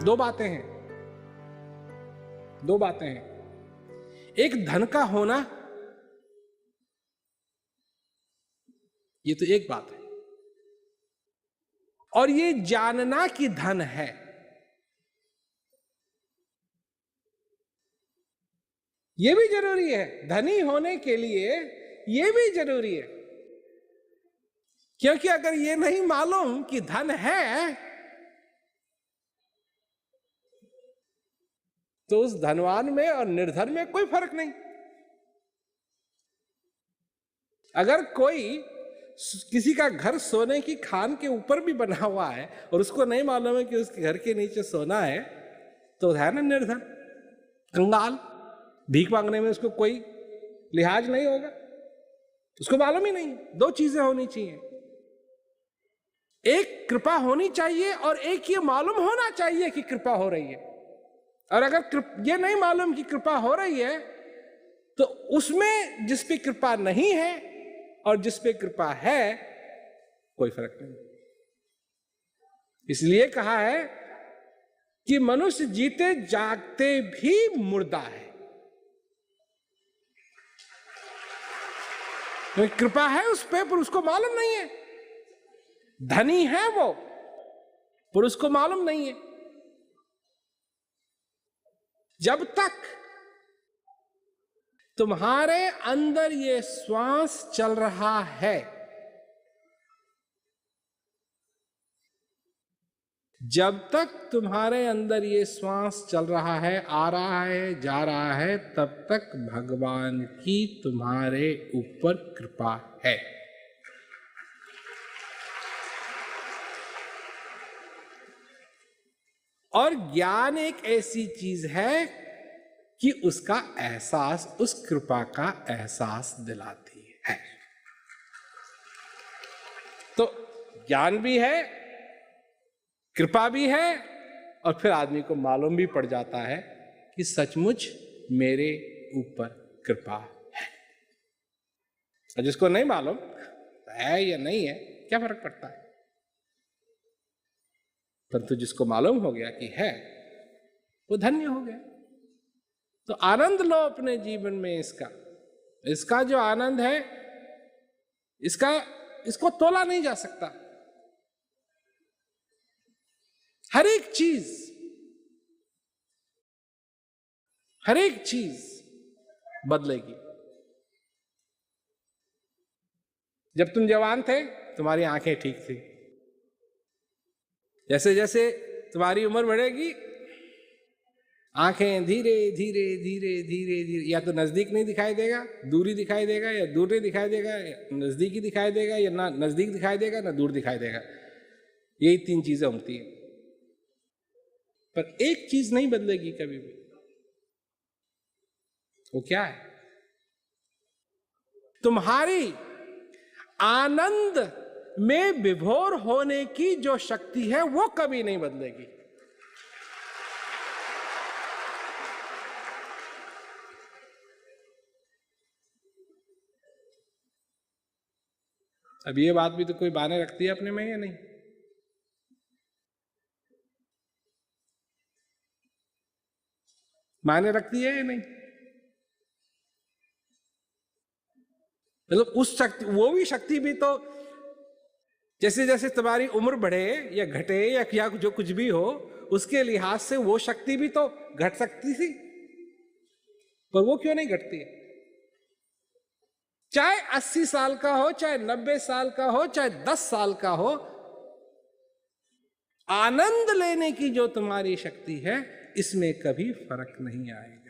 दो बातें हैं, दो बातें हैं। एक धन का होना, ये तो एक बात है, और ये जानना कि धन है, ये भी जरूरी है। धनी होने के लिए ये भी जरूरी है, क्योंकि अगर ये नहीं मालूम कि धन है तो उस धनवान में और निर्धन में कोई फर्क नहीं। अगर कोई किसी का घर सोने की खान के ऊपर भी बना हुआ है और उसको नहीं मालूम है कि उसके घर के नीचे सोना है, तो है ना निर्धन, कंगाल, भीख मांगने में उसको कोई लिहाज नहीं होगा, उसको मालूम ही नहीं। दो चीजें होनी चाहिए, एक कृपा होनी चाहिए और एक ये मालूम होना चाहिए कि कृपा हो रही है। और अगर ये नहीं मालूम कि कृपा हो रही है तो उसमें जिस पे कृपा नहीं है और जिस पे कृपा है कोई फर्क नहीं। इसलिए कहा है कि मनुष्य जीते जागते भी मुर्दा है। तो कृपा है उस पे पर उसको मालूम नहीं है, धनी है वो पर उसको मालूम नहीं है। जब तक तुम्हारे अंदर ये श्वास चल रहा है, जब तक तुम्हारे अंदर ये श्वास चल रहा है, आ रहा है, जा रहा है, तब तक भगवान की तुम्हारे ऊपर कृपा है। और ज्ञान एक ऐसी चीज है कि उसका एहसास, उस कृपा का एहसास दिलाती है। तो ज्ञान भी है, कृपा भी है, और फिर आदमी को मालूम भी पड़ जाता है कि सचमुच मेरे ऊपर कृपा है। और जिसको नहीं मालूम है या नहीं है, क्या फर्क पड़ता है, परंतु जिसको मालूम हो गया कि है वो धन्य हो गया। तो आनंद लो अपने जीवन में इसका जो आनंद है, इसको तोला नहीं जा सकता। हर एक चीज बदलेगी। जब तुम जवान थे तुम्हारी आंखें ठीक थी, जैसे जैसे तुम्हारी उम्र बढ़ेगी आंखें धीरे धीरे धीरे धीरे धीरे, या तो नजदीक नहीं दिखाई देगा, दूरी दिखाई देगा, या दूर नहीं दिखाई देगा, या नजदीक ही दिखाई देगा, या ना नजदीक दिखाई देगा ना दूर दिखाई देगा। यही तीन चीजें होती हैं, पर एक चीज नहीं बदलेगी कभी भी। वो क्या है? तुम्हारी आनंद में विभोर होने की जो शक्ति है वो कभी नहीं बदलेगी। अब ये बात भी तो कोई मायने रखती है अपने में या नहीं? मायने रखती है या नहीं? मतलब उस शक्ति, वो भी शक्ति भी तो जैसे जैसे तुम्हारी उम्र बढ़े या घटे या जो कुछ भी हो, उसके लिहाज से वो शक्ति भी तो घट सकती थी, पर वो क्यों नहीं घटती है? चाहे 80 साल का हो, चाहे 90 साल का हो, चाहे 10 साल का हो, आनंद लेने की जो तुम्हारी शक्ति है इसमें कभी फर्क नहीं आएगा।